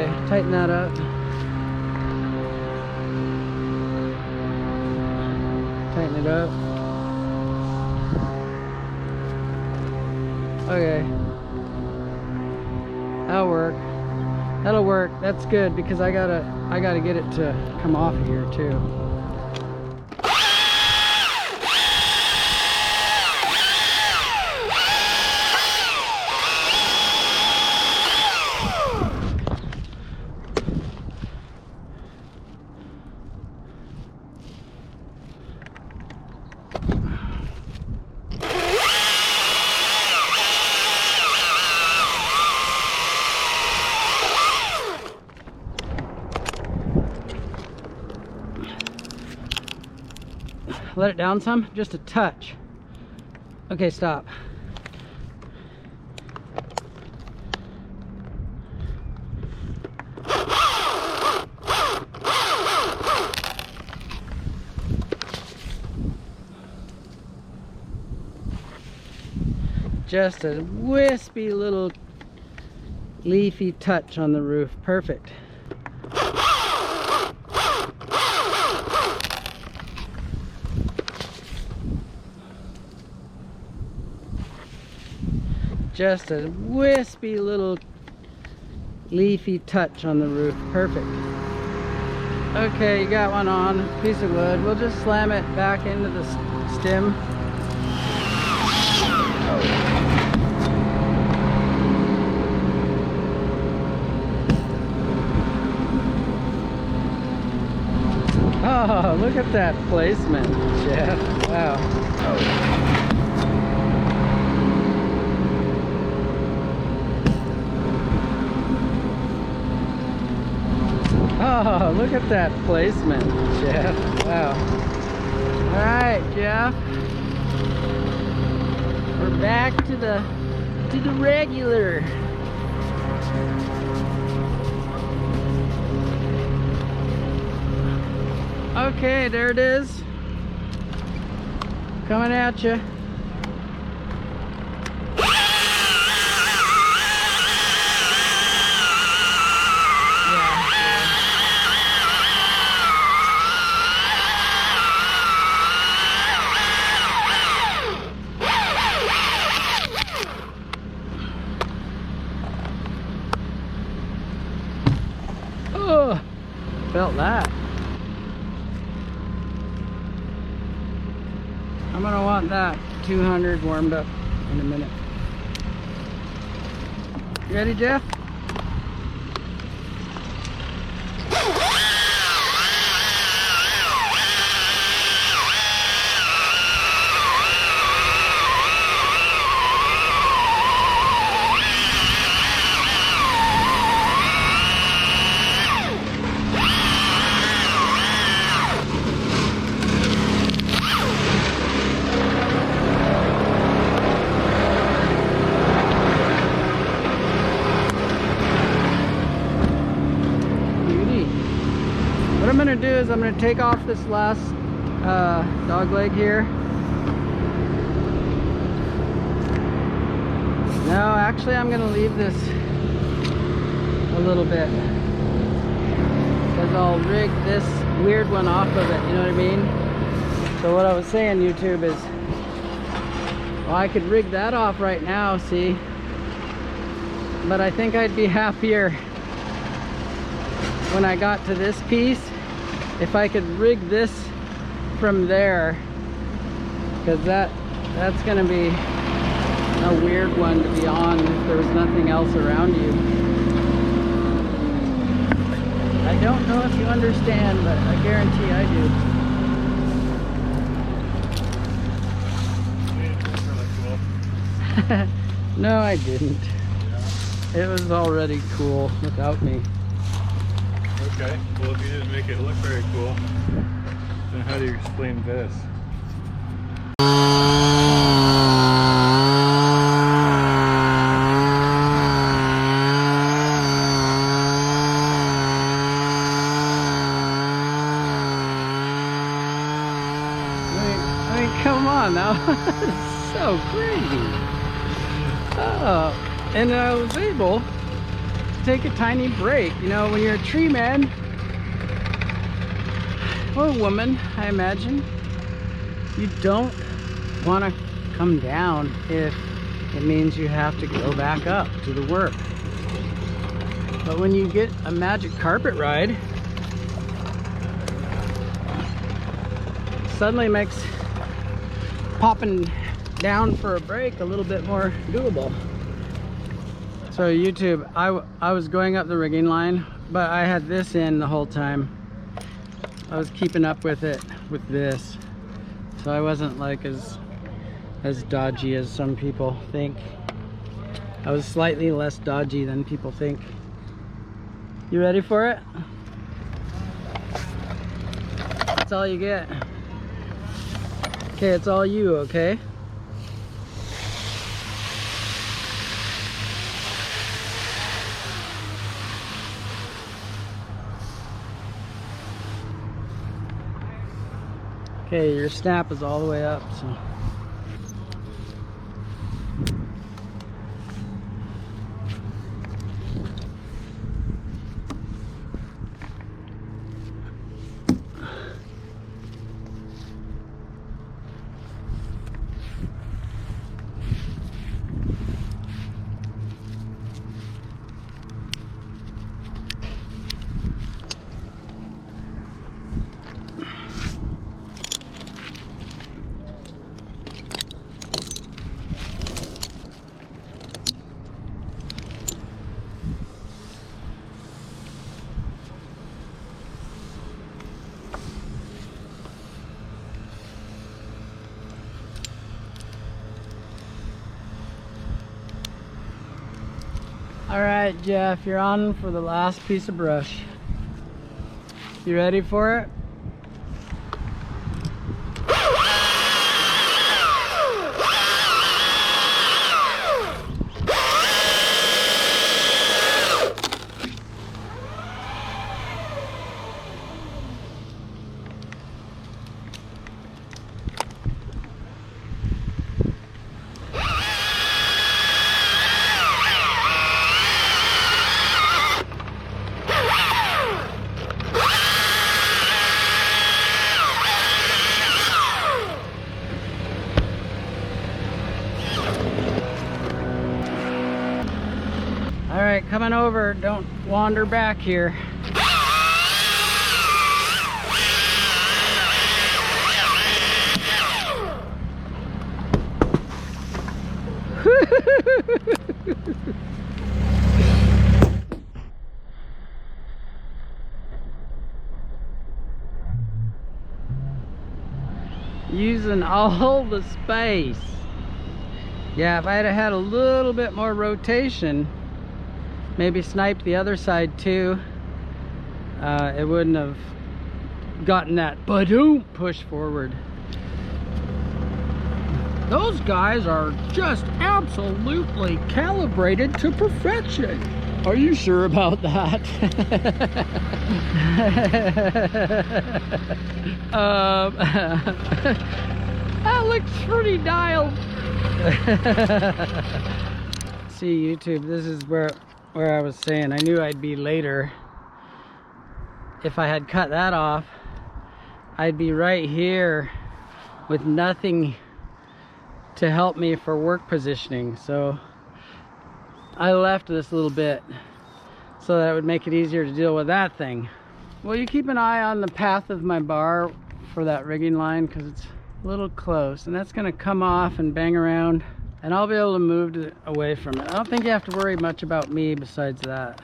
Okay, tighten that up. Tighten it up. Okay. That'll work. That'll work. That's good because I gotta get it to come off here too. Let it down some, just a touch. Okay, stop. Just a wispy little leafy touch on the roof. Perfect. Just a wispy little leafy touch on the roof. Perfect. Okay, you got one on, piece of wood. We'll just slam it back into the stem. Oh, look at that placement, Jeff. Wow. Oh, look at that placement, Jeff. Wow. All right, Jeff. We're back to the regular. Okay, there it is. Coming at you. Oh, felt that. I'm gonna want that 200 warmed up in a minute. You ready, Jeff? What I'm going to do is I'm going to take off this last dog leg here. No, actually I'm going to leave this a little bit because I'll rig this weird one off of it, you know what I mean? So what I was saying, YouTube, is well, I could rig that off right now, see? But I think I'd be happier when I got to this piece if I could rig this from there, because that's gonna be a weird one to be on if there was nothing else around you. I don't know if you understand, but I guarantee I do. No, I didn't. It was already cool without me. Okay, well if you didn't make it look very cool, then how do you explain this? I mean, come on now. It's so crazy. Oh, and I was able take a tiny break. You know, when you're a tree man, or a woman, I imagine, you don't want to come down if it means you have to go back up to the work. But when you get a magic carpet ride, suddenly makes popping down for a break a little bit more doable. So YouTube, I was going up the rigging line, but I had this in the whole time. I was keeping up with it with this, so I wasn't like as dodgy as some people think. I was slightly less dodgy than people think. You ready for it? That's all you get. Okay, it's all you, okay? Okay, your snap is all the way up, so. All right, Jeff, you're on for the last piece of brush. You ready for it? All right, coming over, don't wander back here. Using all the space. Yeah, if I had had a little bit more rotation, maybe sniped the other side too, it wouldn't have gotten that ba-doom push forward. Those guys are just absolutely calibrated to perfection. Are you sure about that? That looks pretty dialed. See, YouTube, this is where I was saying I knew I'd be later. If I had cut that off, I'd be right here with nothing to help me for work positioning. So I left this little bit so that it would make it easier to deal with that thing. Well, you keep an eye on the path of my bar for that rigging line, because it's a little close, and that's going to come off and bang around, and I'll be able to move it away from it. I don't think you have to worry much about me besides that.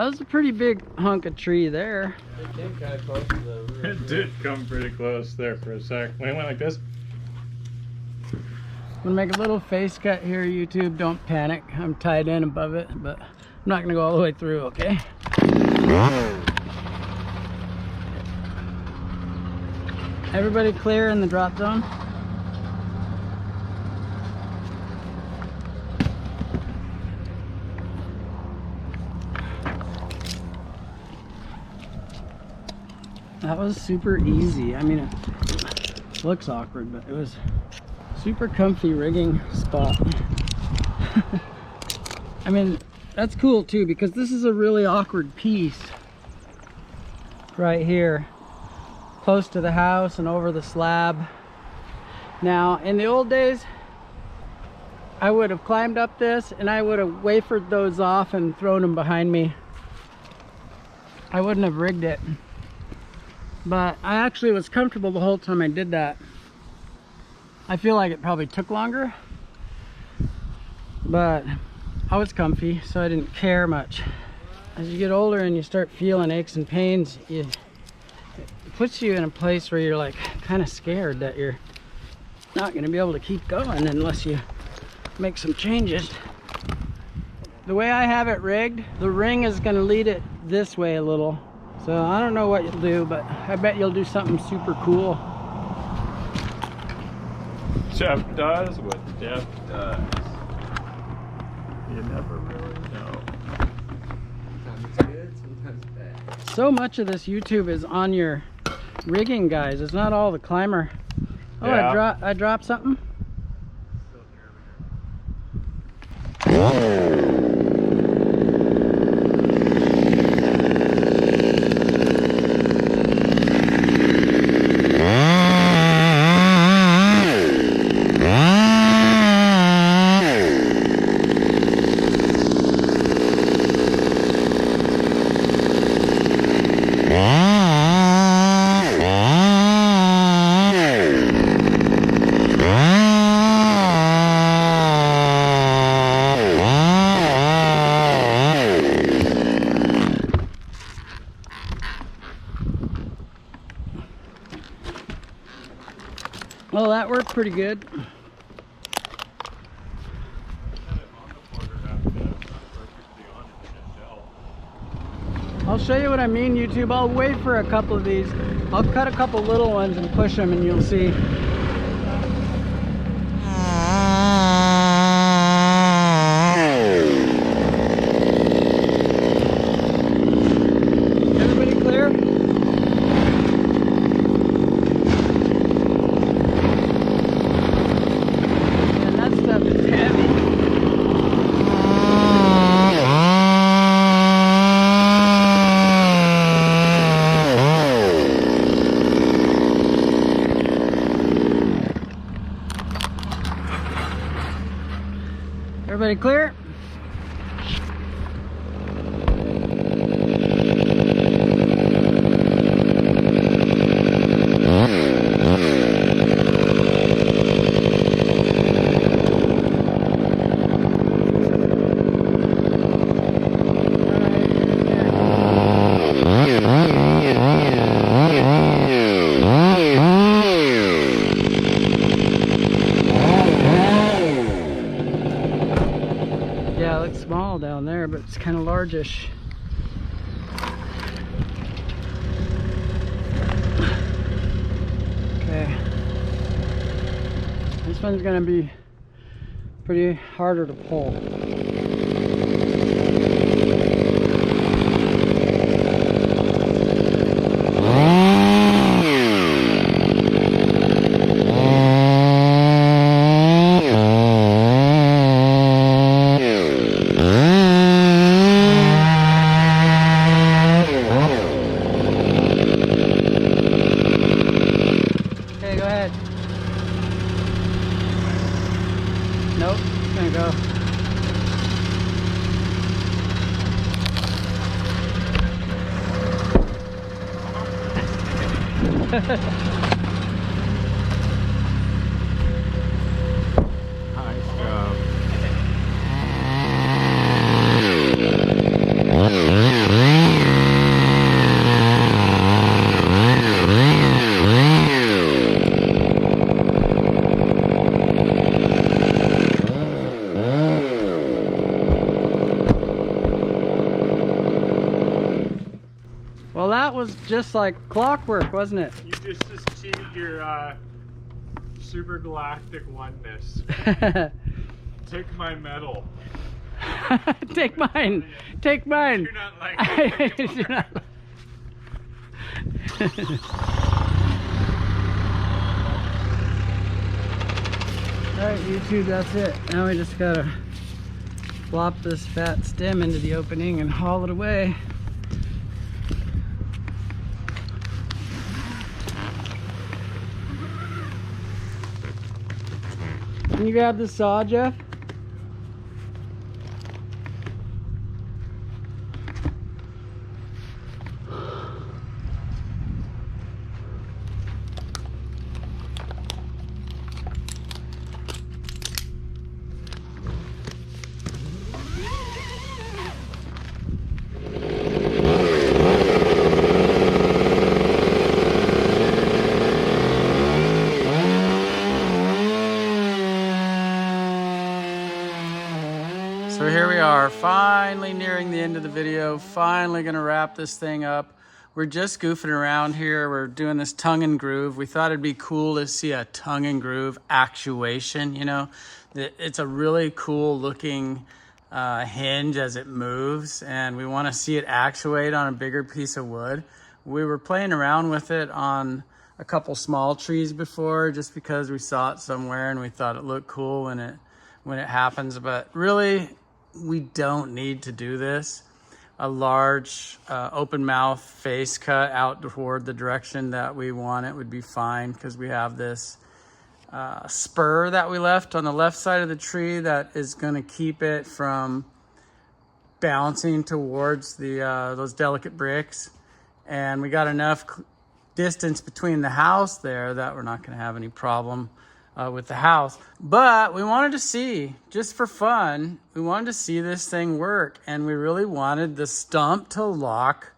was a pretty big hunk of tree there. It came kind of close to the roof. It did come pretty close there for a sec. When it went like this. I'm gonna make a little face cut here, YouTube. Don't panic. I'm tied in above it, but I'm not gonna go all the way through, okay? Everybody clear in the drop zone? That was super easy. I mean, it looks awkward, but it was super comfy rigging spot. I mean, that's cool too, because this is a really awkward piece right here, close to the house and over the slab. Now, in the old days, I would have climbed up this and I would have wafered those off and thrown them behind me. I wouldn't have rigged it. But I actually was comfortable the whole time I did that. I feel like it probably took longer, but I was comfy, so I didn't care much. As you get older and you start feeling aches and pains, it puts you in a place where you're like kind of scared that you're not going to be able to keep going unless you make some changes. The way I have it rigged, the ring is going to lead it this way a little. So I don't know what you'll do, but I bet you'll do something super cool. Jeff does what Jeff does. You never really know. Sometimes it's good, sometimes bad. So much of this YouTube is on your rigging, guys. It's not all the climber. Oh, Yeah. I dropped something. Well, that worked pretty good. I'll show you what I mean, YouTube. I'll wait for a couple of these. I'll cut a couple little ones and push them and you'll see. Everybody clear? Man, that stuff is heavy. Everybody clear? Yeah, it looks small down there, but it's kind of largish. Okay. This one's gonna be pretty harder to pull. Okay, go ahead. Nope, it's gonna go. Nice job. just like clockwork, wasn't it? You just achieved your super galactic oneness. Take my medal. Take mine. Take mine. You're not like You're not- Alright, YouTube, that's it. Now we just gotta flop this fat stem into the opening and haul it away. Can you grab the saw, Jeff? So here we are, finally nearing the end of the video, finally gonna wrap this thing up. We're just goofing around here. We're doing this tongue and groove. We thought it'd be cool to see a tongue and groove actuation, you know. It's a really cool looking hinge as it moves, and we wanna see it actuate on a bigger piece of wood. We were playing around with it on a couple small trees before just because we saw it somewhere and we thought it looked cool when it happens, but really, we don't need to do this. A large open mouth face cut out toward the direction that we want it would be fine, because we have this spur that we left on the left side of the tree that is going to keep it from bouncing towards the those delicate bricks. And we got enough distance between the house there that we're not going to have any problem with the house. But we wanted to see, just for fun, we wanted to see this thing work, and we really wanted the stump to lock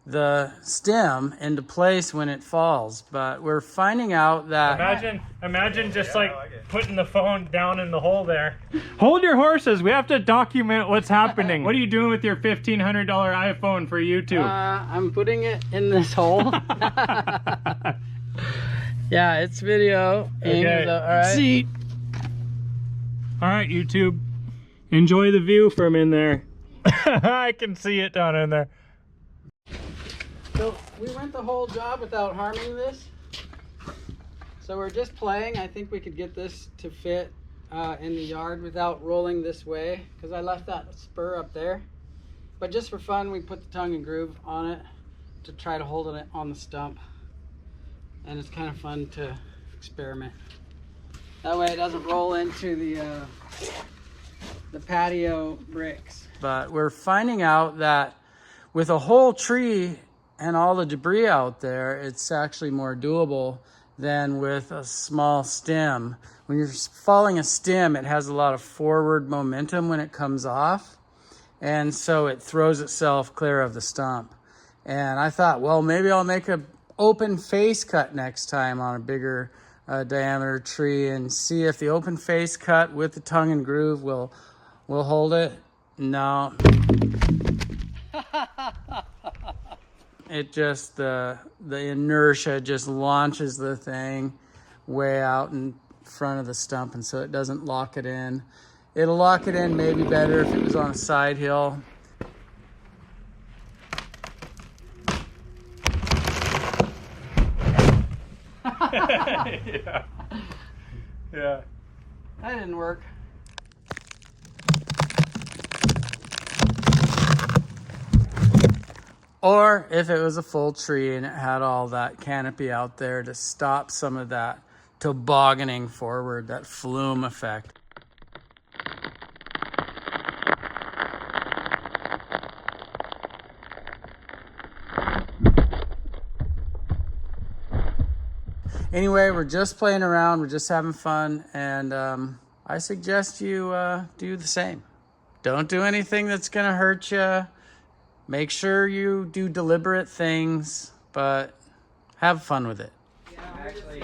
the stem into place when it falls. But we're finding out that Imagine just putting the phone down in the hole there. Hold your horses. We have to document what's happening. What are you doing with your $1,500 iPhone for YouTube? I'm putting it in this hole. Yeah, it's video. Okay. All right. See. All right, YouTube. Enjoy the view from in there. I can see it down in there. So we went the whole job without harming this. So we're just playing. I think we could get this to fit in the yard without rolling this way, because I left that spur up there. But just for fun, we put the tongue and groove on it to try to hold it on the stump. And it's kind of fun to experiment. That way it doesn't roll into the patio bricks. But we're finding out that with a whole tree and all the debris out there, it's actually more doable than with a small stem. When you're falling a stem, it has a lot of forward momentum when it comes off. And so it throws itself clear of the stump. And I thought, well, maybe I'll make a open face cut next time on a bigger diameter tree and see if the open face cut with the tongue and groove will hold it. No. It just the inertia just launches the thing way out in front of the stump, and so it doesn't lock it in. It'll lock it in maybe better if it was on a side hill. Yeah. Yeah. That didn't work. Or if it was a full tree and it had all that canopy out there to stop some of that tobogganing forward, that flume effect. Anyway, we're just playing around, we're just having fun, and I suggest you do the same. Don't do anything that's gonna hurt you. Make sure you do deliberate things, but have fun with it. Actually,